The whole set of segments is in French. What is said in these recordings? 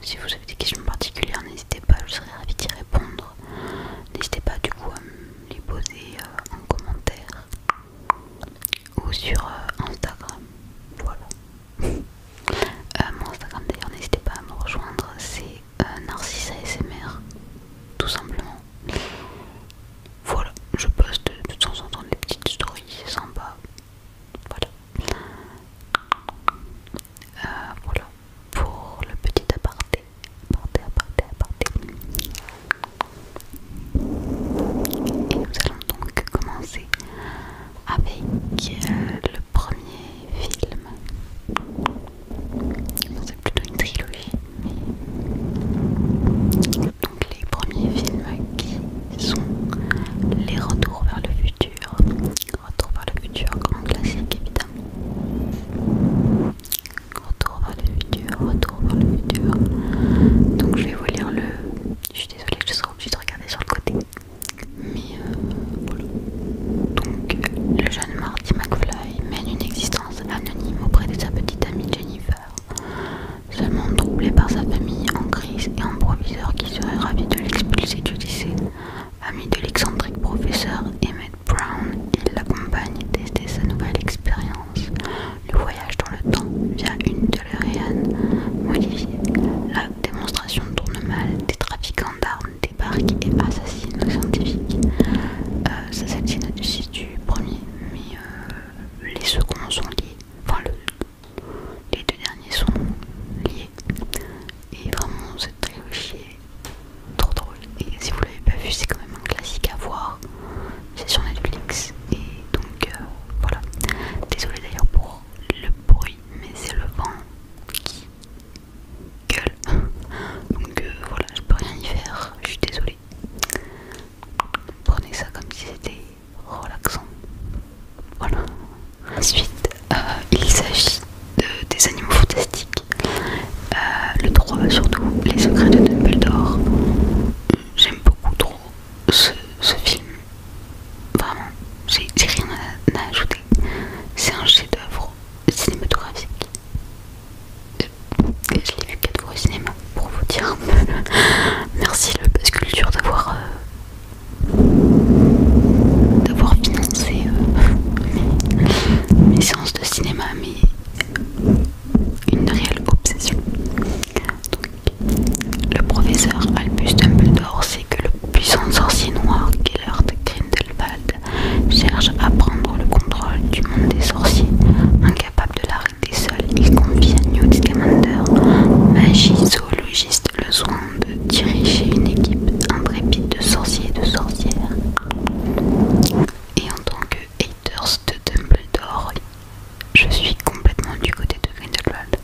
si vous avez des questions particulières, n'hésitez pas, je serai ravie d'y répondre. N'hésitez pas du coup à me les poser en commentaire ou sur Instagram. Voilà. Mon Instagram d'ailleurs, n'hésitez pas à me rejoindre, c'est Narcisse ASMR, tout simplement. Voilà, je poste de temps en temps des petites stories, c'est sympa. Voilà. Voilà pour le petit aparté. Et nous allons donc commencer avec le premier film. Bon, c'est plutôt une trilogie, mais donc les premiers films qui sont les Retours vers le futur. Retour vers le futur, grand classique évidemment. Retour vers le futur, retour vers le futur. Donc je vais vous lire le... Je suis désolée, je serai obligée de regarder sur le côté. Mais voilà. Donc le jeune Marty McFly mène une existence anonyme auprès de sa petite amie Jennifer. Seulement troublé par sa famille en crise et un proviseur qui serait ravi de l'expulser du lycée. Ami de l'excentrique professeur Emmett Brown, il l'accompagne tester sa nouvelle expérience, le voyage dans le temps via une DeLorean modifiée. La démonstration tourne mal, des trafiquants d'armes débarquent et assassinent le scientifique. Ça c'est le synopsis du premier, mais les seconds sont liés, enfin les deux derniers sont liés. Et vraiment cette trilogie est trop drôle. Et si vous l'avez pas vu, c'est quand même un classique à voir. C'est sur Netflix. Et donc voilà. Désolée d'ailleurs pour le bruit, mais c'est le vent qui gueule. Donc voilà, je peux rien y faire. Je suis désolée. Prenez ça comme si c'était relaxant. Voilà. Ensuite, il s'agit des animaux fantastiques. Le 3 surtout, les secrets de Dumbledore. J'aime beaucoup trop ce film. Vraiment, j'ai rien à ajouter. C'est un chef-d'œuvre cinématographique. Et je l'ai vu 4 fois au cinéma, pour vous dire. Merci le Pass Culture d'avoir financé mes séances de cinéma, mais une réelle obsession. Donc, le professeur Albus Dumbledore sait que le puissant sorcier noir Gellert Grindelwald cherche à prendre le contrôle du monde des sorciers. Incapable de l'arrêter seul, il confie à Newt Scamander, magie zoologiste, le soin de diriger une équipe intrépide de sorciers et de sorcières. Et en tant que haters de Dumbledore, je suis complètement du côté de Grindelwald.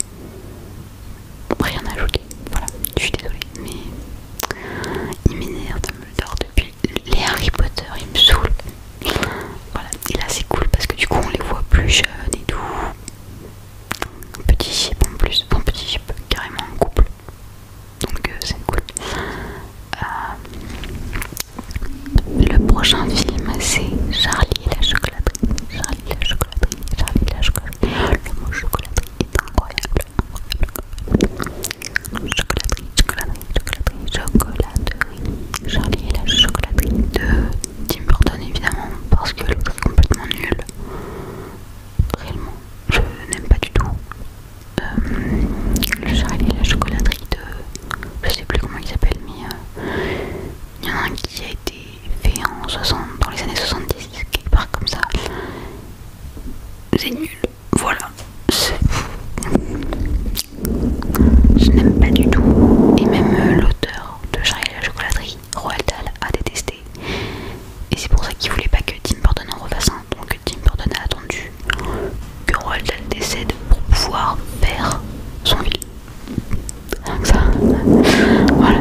Rien à ajouter, voilà, je suis désolée, mais il m'énerve Dumbledore depuis les Harry Potter, il me saoule. Voilà, et là c'est cool parce que du coup on les voit plus jeunes et tout. Petit chip en plus, enfin petit chip carrément en couple. Donc c'est cool. Le prochain film c'est Charlie et la chocolaterie. Charlie et la chocolaterie, Charlie et la chocolaterie. Le mot chocolaterie est incroyable. Chocolaterie, chocolaterie, chocolaterie. Charlie et la chocolaterie de Tim Burton évidemment parce que l'autre est complètement nul. Réellement, je n'aime pas du tout. Le Charlie et la chocolaterie de... Je sais plus comment il s'appelle, mais il y en a un qui a été fait dans les années 70, quelque part comme ça. C'est nul, voilà. Je n'aime pas du tout. Et même l'auteur de Charlie et la chocolaterie, Roald Dahl, a détesté. Et c'est pour ça qu'il voulait pas que Tim Burton en refasse un. Donc Tim Burton a attendu que Roald Dahl décède pour pouvoir faire son film. Donc ça, voilà.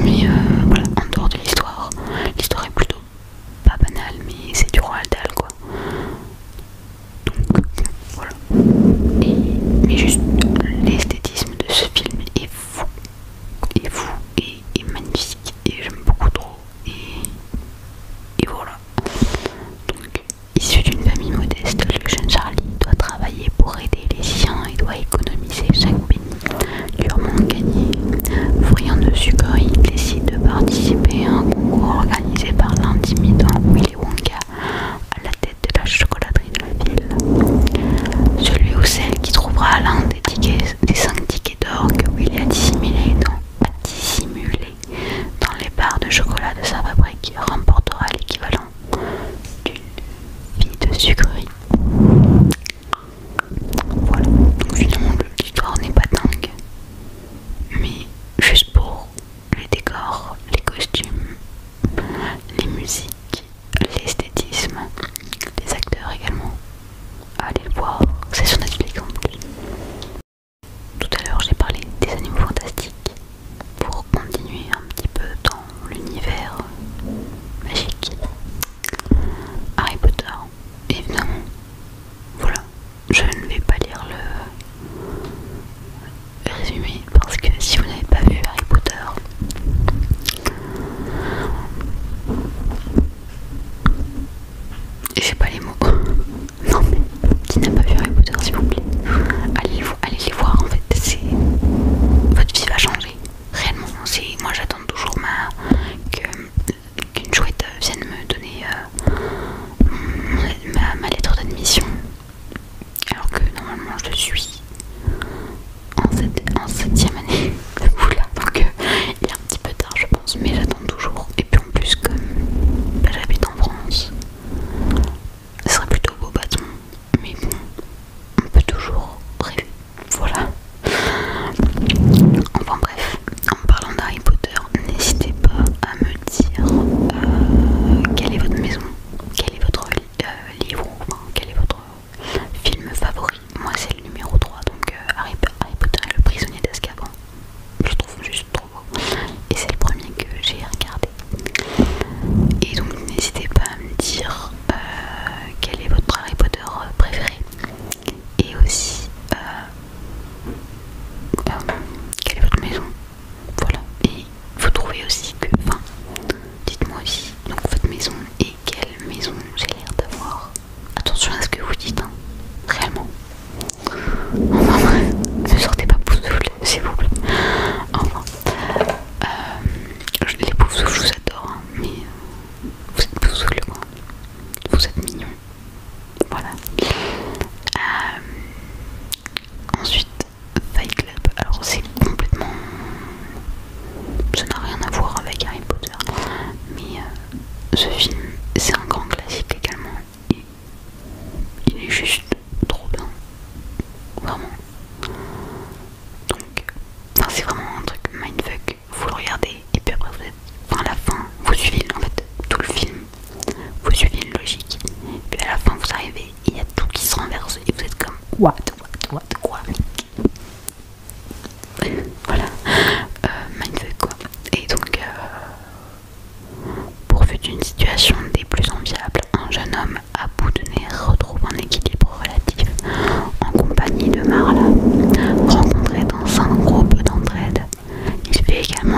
Mais voilà, en dehors de l'histoire est plutôt pas banale, mais c'est du Roald Dahl quoi. Donc voilà. Mais juste l'esthétisme de ce film est fou, et magnifique, et j'aime beaucoup trop. Et voilà. Donc, issu d'une famille modeste, le jeune Charlie doit travailler pour aider les siens et doit économiser chaque penny durement gagné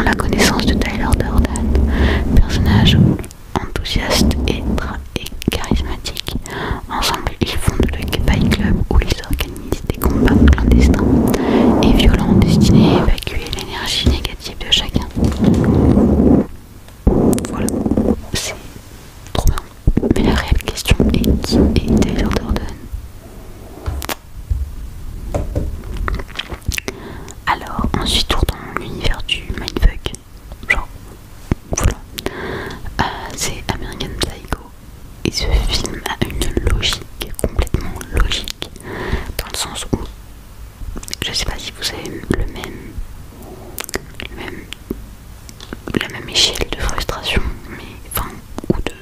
la connaissance de Tyler Durden, personnage enthousiaste et charismatique. Ensemble, ils fondent le Fight Club où ils organisent des combats clandestins et violents destinés à évacuer l'énergie négative de chacun. Voilà, c'est trop bien. Mais la réelle question est qui est Tyler Durden? Alors, ensuite, tour dans l'univers du mindfuck. Genre, voilà. C'est American Psycho. Et ce film a une logique, complètement logique. Dans le sens où, je sais pas si vous avez la même échelle de frustration, mais enfin, ou de,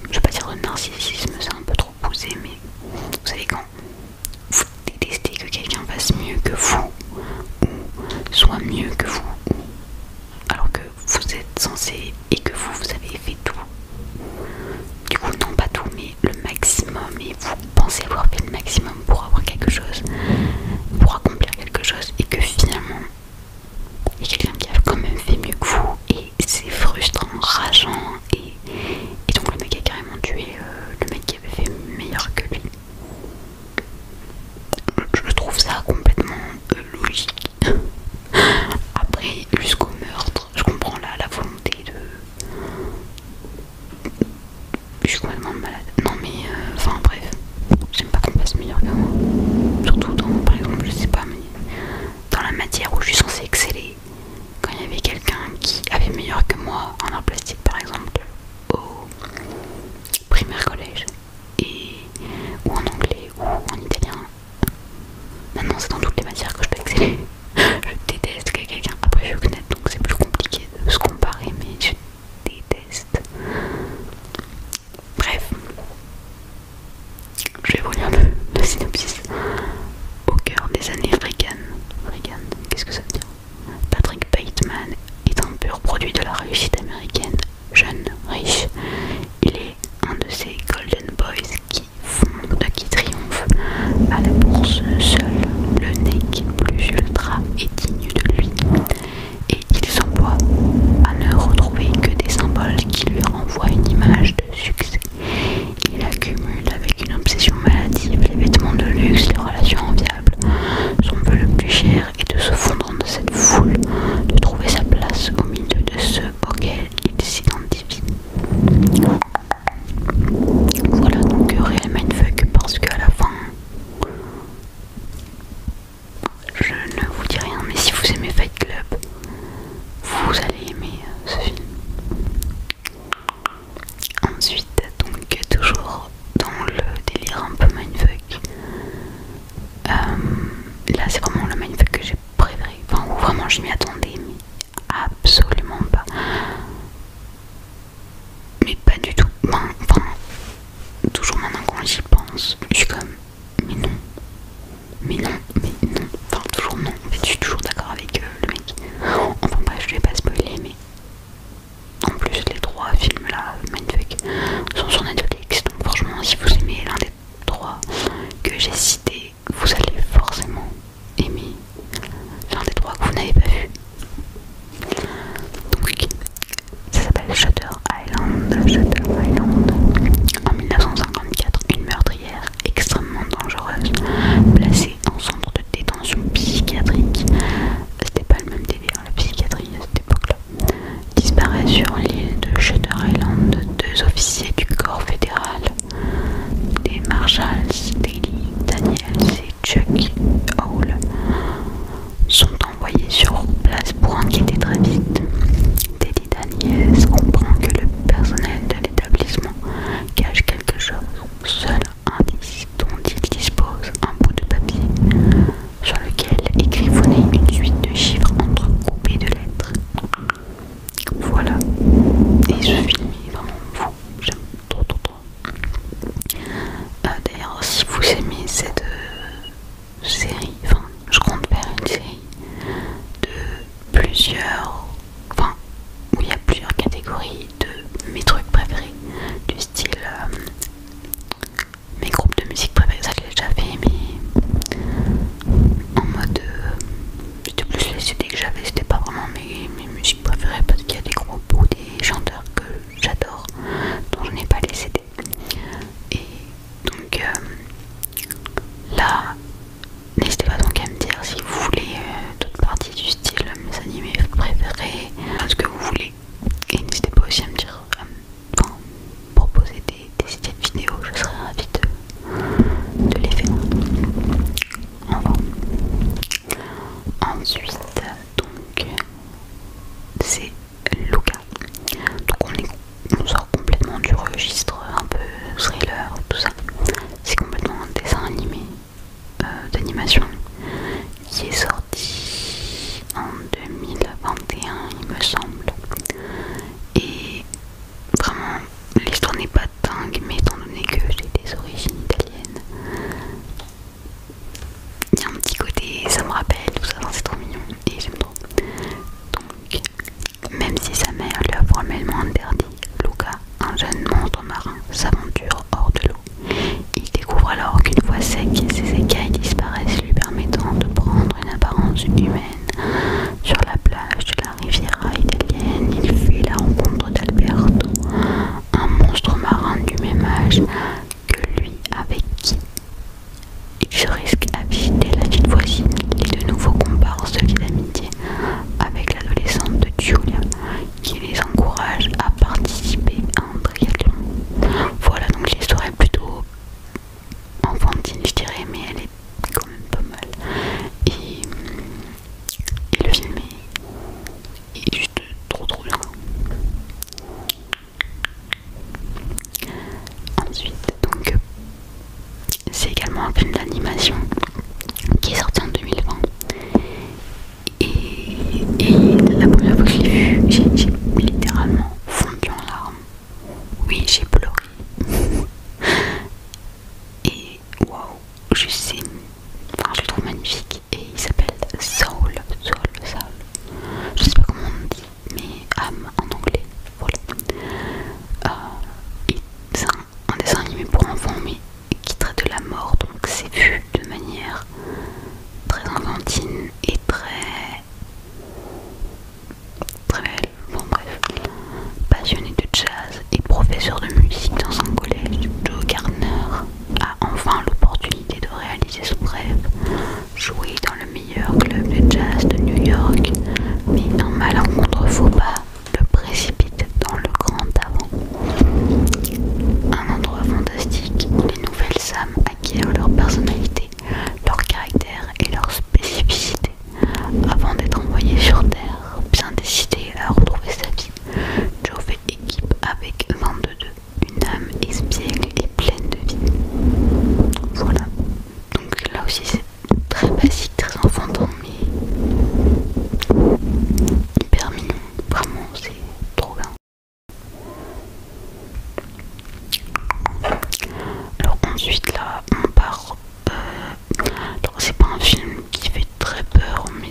je vais pas dire de narcissisme, c'est un peu trop poussé, mais vous savez quand vous détestez que quelqu'un fasse mieux que vous, ou soit mieux que vous, alors que vous êtes censé et que vous avez fait tout. Du coup, non pas tout, mais le maximum, et vous pensez avoir fait le maximum pour avoir quelque chose, pour accomplir quelque chose, et que finalement il y a quelqu'un qui a quand même fait mieux que vous, et c'est frustrant, rageant, et donc le mec a carrément tué le mec qui avait fait meilleur que lui. Je trouve ça complètement logique. Après, jusqu'au meurtre, je comprends la volonté de... Je suis complètement malade. Non mais, enfin bref, j'aime pas qu'on fasse meilleur que moi. Surtout dans, par exemple, je sais pas, mais dans la matière où je suis censée exceller. Quand il y avait quelqu'un qui avait meilleur que moi en art plastique, par exemple, au primaire collège, ou en anglais, ou en italien. Maintenant, c'est dans toutes les matières que je peux exceller. Je déteste que quelqu'un, après je suis honnête, donc c'est plus compliqué de se comparer, mais je déteste. Bref, je vais vous lire le synopsis. Au cœur des années Reagan, qu'est-ce que ça veut dire? Patrick Bateman est un pur produit de la réussite américaine. Jeune, riche, il est un de ces Golden Boys qui triomphent à la bourse seul, le nec plus ultra et digne de lui. Et il s'emploie à ne retrouver que des symboles qui lui renvoient une image de succès. Il accumule avec une obsession maladive les vêtements de luxe, les relations enviables. Son vœu le plus cher est de se fondre dans cette foule, de trouver sa place au milieu de ceux auxquels il s'identifie. Voilà donc réel mindfuck, parce qu'à la fin, je ne vous dis rien, mais si vous aimez Fight Club, vous allez aimer ce film. Ensuite, donc toujours dans le délire un peu mindfuck, là c'est vraiment le mindfuck que j'ai préféré, enfin où vraiment je m'y attendais, mais absolument pas. Mais pas du tout. Enfin, toujours maintenant quand j'y pense, je suis comme, mais non, enfin toujours non. En fait, je suis toujours d'accord avec le mec. Enfin bref, je vais pas spoiler, mais en plus les trois films là, mindfuck, sont sur Netflix. Donc franchement, si vous aimez l'un des trois que j'ai cités, vous allez forcément aimer l'un des trois que vous n'avez pas vu. Donc ça s'appelle Shutter Island. En 1954, une meurtrière extrêmement dangereuse, placée en centre de détention psychiatrique, c'était pas le même délire, la psychiatrie à cette époque-là, disparaît sur l'île de Shutter Island. Deux officiers du corps fédéral, des Marshals, Daily Daniels et Chuck Hall, sont envoyés sur place pour enquêter très vite. Daily Daniels comprend que le personnel de l'établissement cache quelque chose. Seul indice dont il dispose, un bout de papier sur lequel est griffonnée une suite de chiffres entrecoupés de lettres. Voilà. Et ce film est vraiment fou. J'aime trop. D'ailleurs, si vous aimez cette série, enfin, je compte faire une série de plusieurs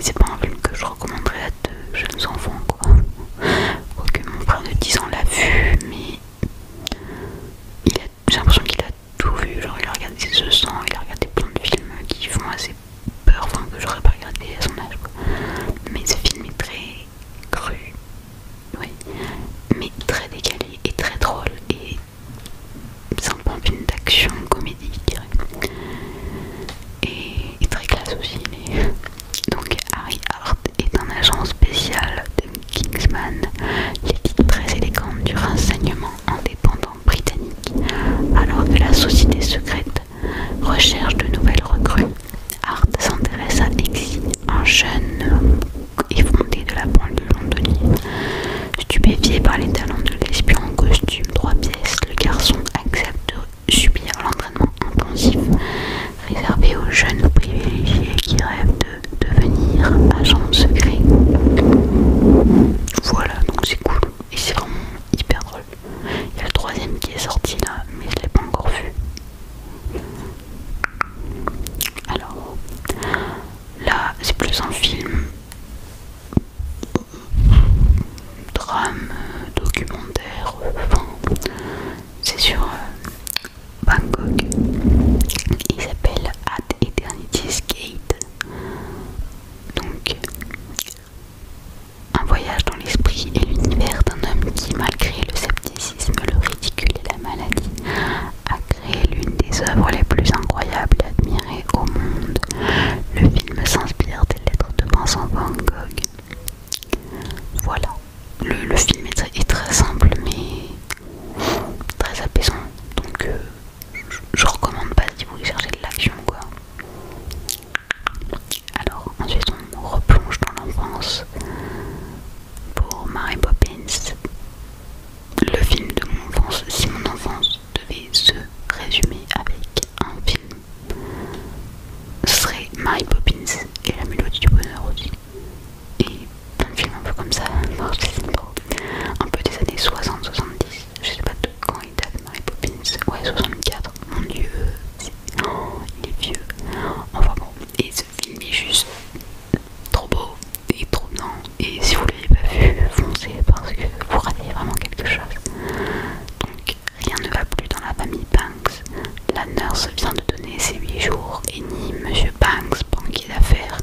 c'est pas un film que je recommanderais à de jeunes enfants, quoi. Quoique mon frère de 10 ans l'a vu, mais j'ai l'impression qu'il a tout vu. Genre, il a regardé The 100, il a regardé plein de films qui font assez peur, enfin que j'aurais pas regardé à son âge, quoi. Mais ce film est très cru, oui, mais très décalé et très drôle, et c'est un peu un film d'action, comédie, je dirais, et très classe aussi. Mais... Donc Harry Hart est un agent spécial de Kingsman, l'élite très élégante du renseignement indépendant britannique. Alors que la société secrète recherche de nouvelles recrues, Hart s'intéresse à Exy, un jeune homme effondré de la banlieue londonienne. Stupéfié par les talents de l'espion en costume 3 pièces, le garçon accepte de subir l'entraînement intensif réservé aux jeunes privilégiés qui rêvent de devenir agents secrets. Voilà, donc c'est cool et c'est vraiment hyper drôle. Il y a le 3ème qui est sorti là, mais je l'ai pas encore vu. Alors là, c'est plus un film drame, documentaire, enfin, c'est sur Bangkok. Il s'appelle At Eternity's Gate. Donc, un voyage dans l'esprit et l'univers d'un homme qui, malgré le scepticisme, le ridicule et la maladie, a créé l'une des œuvres les plus incroyables et admirées au monde. Le film s'inspire des lettres de Vincent Van Gogh. Voilà. Le film est très simple mais très apaisant. Donc je recommande pas si vous cherchez de l'action, quoi. Alors ensuite on replonge dans l'enfance pour Mary Poppins. Le film de mon enfance, si mon enfance devait se résumer avec un film, ce serait Mary Poppins et la Mélodie du Bonheur aussi. Et plein de films un peu comme ça, non, je sais pas, un peu des années 60-70, je sais pas de quand il date Mary Poppins, ouais 64, mon dieu, il est vieux, enfin bon, et ce film est juste trop beau et trop bien, et si vous l'avez pas vu, foncez parce que vous ratez vraiment quelque chose. Donc rien ne va plus dans la famille Banks, la nurse vient de donner ses 8 jours, et ni Monsieur Banks, banquier d'affaires,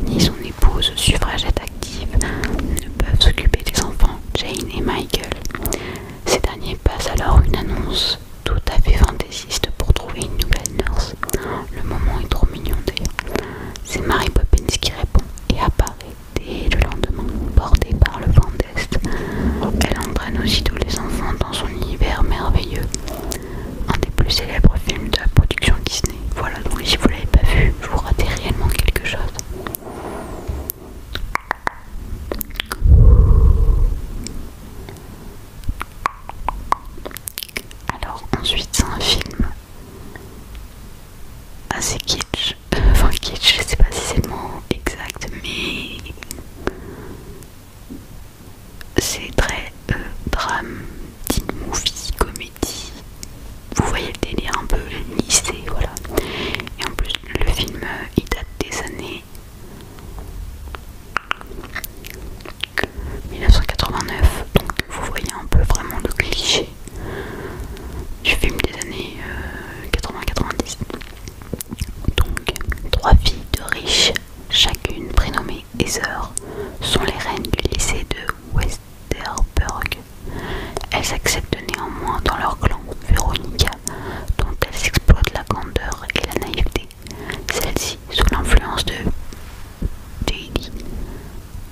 ni son épouse suffragette active ne peuvent s'occuper des enfants Jane et Michael. Ces derniers passent alors une annonce tout à fait fantaisiste pour trouver une nouvelle nurse. Le moment est trop mignon d'ailleurs. C'est Mary Poppins qui répond et apparaît dès le lendemain, portée par le vent d'Est. Elle entraîne aussitôt les enfants dans son univers merveilleux. Un des plus célèbres films de la production Disney. Voilà, donc si vous l'avez pas vu, vous ratez réellement quelque chose. Alors ensuite c'est un film assez kitsch, enfin kitsch, je sais pas si c'est le mot exact, mais c'est très drame, teen movie, comédie, vous voyez le délire un peu lycée, voilà. Et en plus le film il date des années 1989, donc vous voyez un peu vraiment le cliché du film des années 80-90. Donc 3 filles de riches, chacune prénommée Heather, sont les reines du lycée de Westerburg. Elles acceptent néanmoins dans leur clan Veronica, dont elles exploitent la candeur et la naïveté, celle-ci sous l'influence de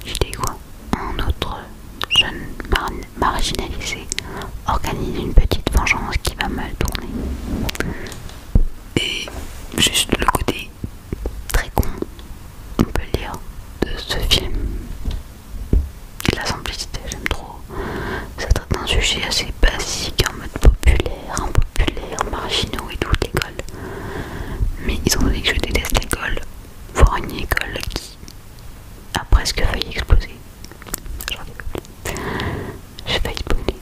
JD quoi, un autre jeune marginalisé, organise une petite vengeance qui va mal tourner. Et juste le côté très con, on peut le dire, de ce film, et la simplicité, j'aime trop. Ça traite d'un sujet assez basique, en mode populaire, impopulaire, marginaux et tout, l'école. Mais étant donné que je déteste l'école, voir une école qui a presque failli exploser, j'ai failli spoiler.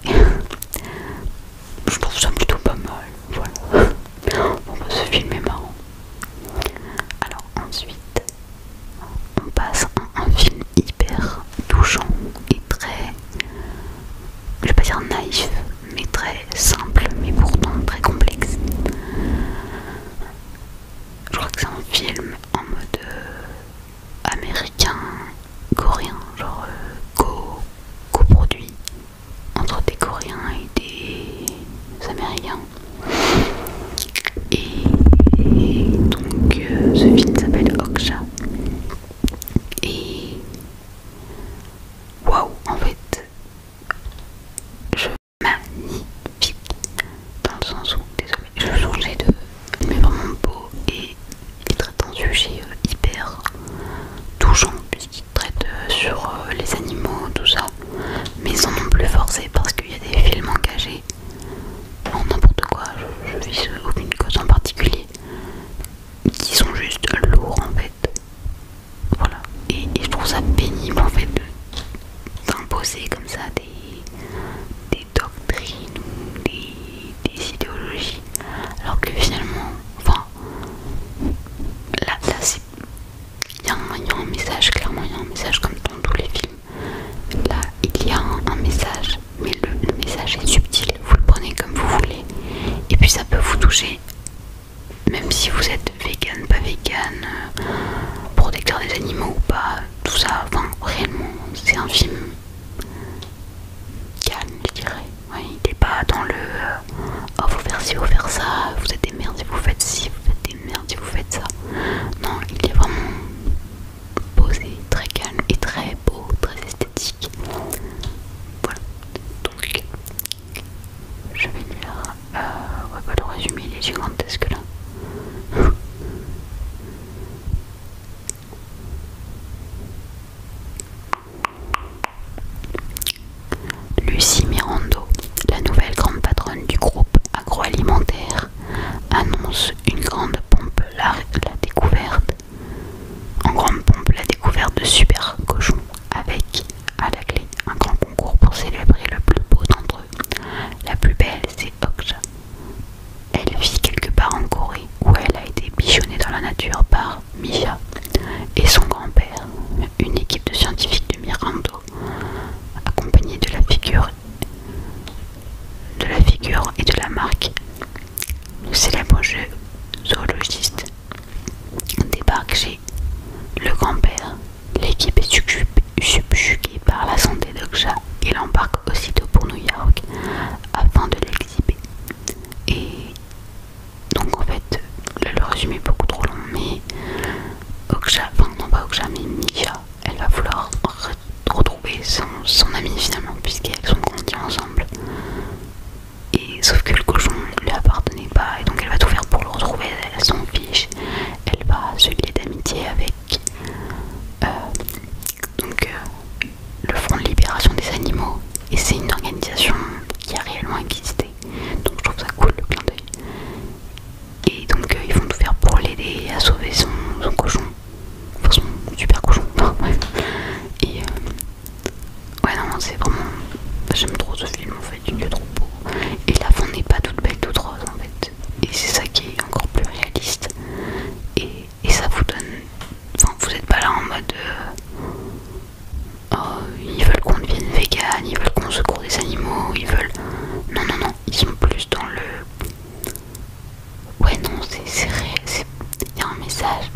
trouve ça pénible en fait d'imposer comme ça des doctrines ou des idéologies, alors que finalement, enfin, là il y a un message, clairement il y a un message comme dans tous les films. Là il y a un message, mais le message est subtil, vous le prenez comme vous voulez, et puis ça peut vous toucher, même si vous êtes vegan, pas vegan, protecteur des animaux ou pas, tout ça, enfin réellement c'est un film calme, je dirais. Ouais, il n'est pas dans le oh faut faire ci, faut faire ça, vous êtes des merdes si vous faites ci, vous êtes des merdes si vous faites ça. Non, il est vraiment posé, très calme et très beau, très esthétique. Voilà, donc je vais lire ouais, bah, le résumé il est gigantesque là. Lucie Mirando, la nouvelle grande patronne du groupe agroalimentaire, annonce une grande pompe la découverte. En grande pompe, la découverte de super cochons avec à la clé un grand concours pour célébrer le plus beau d'entre eux. La plus belle, c'est Okja. Elle vit quelque part en Corée où elle a été bichonnée dans la nature par Misha et son grand-père. Une équipe de scientifiques de Mirando, accompagnée de la figure et de la marque, le célèbre jeu zoologiste, débarque chez le grand-père. L'équipe est subjuguée par la santé d'Okja et l'embarque aussitôt pour New York afin de l'exhiber. Et donc en fait, le résumé est beaucoup trop long, mais Okja, enfin non pas Okja, mais Misha, elle va vouloir retrouver son amie finalement, puisqu'elles ont grandi ensemble. Et sauf que le cochon ne lui appartenait pas, et donc elle va tout faire pour le retrouver, elle s'en fiche. Elle va se lier d'amitié avec le Front de Libération des Animaux, et c'est une organisation qui a réellement existé, donc je trouve ça cool le clin d'œil. Et donc ils vont tout faire pour l'aider à sauver son cochon, enfin son super cochon. Et ouais non c'est vraiment, j'aime trop ce film en fait, il est trop beau. Et la fin n'est pas toute belle, toute rose en fait, et c'est ça qui est encore plus réaliste. Et ça vous donne, enfin vous êtes pas là en mode oh, ils veulent qu'on devienne vegan, ils veulent qu'on secoue des animaux, ils veulent, non non non, ils sont plus dans le ouais non c'est réel, il y a un message,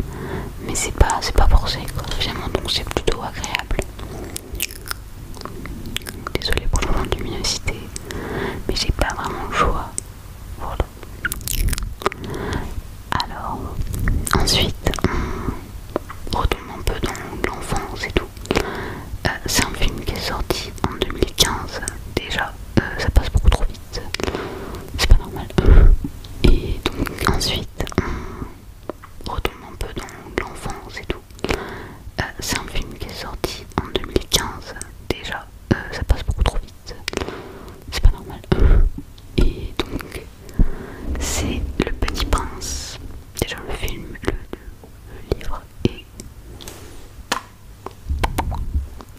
mais c'est pas forcé quoi, finalement, donc c'est plutôt agréable. Désolée pour le moment de luminosité, mais j'ai pas vraiment le choix. Voilà. Alors, ensuite, on retombe un peu dans l'enfance et tout. C'est un film qui est sorti en 2015. Déjà, ça passe beaucoup trop vite. C'est pas normal. Et donc, ensuite, on retombe un peu dans l'enfance et tout. C'est un film qui est sorti en 2015. Déjà, ça passe beaucoup trop vite. C'est pas normal. Et donc, c'est Le Petit Prince. Déjà, le film, le livre, et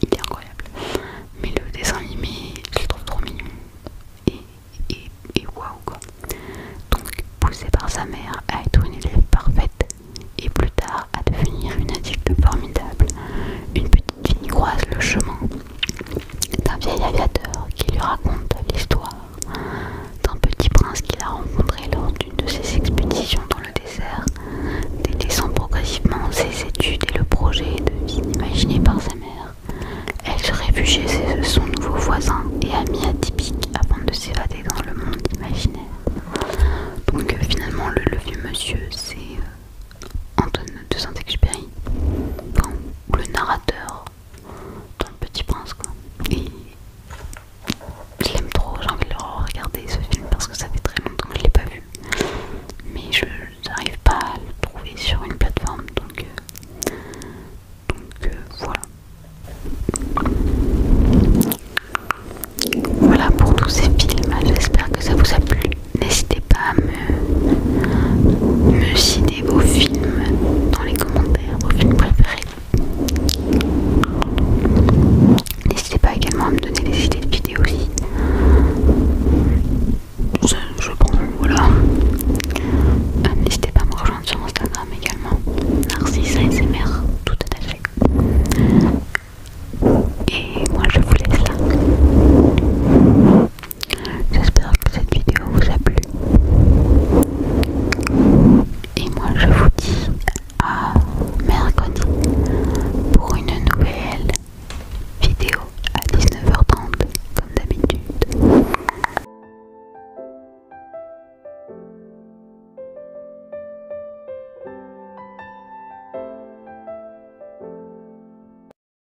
il est incroyable. Mais le dessin animé, je le trouve trop mignon. Et waouh quoi. Donc, poussé par sa mère à être une élève parfaite et plus tard à devenir une adulte formidable, une petite fille croise le chemin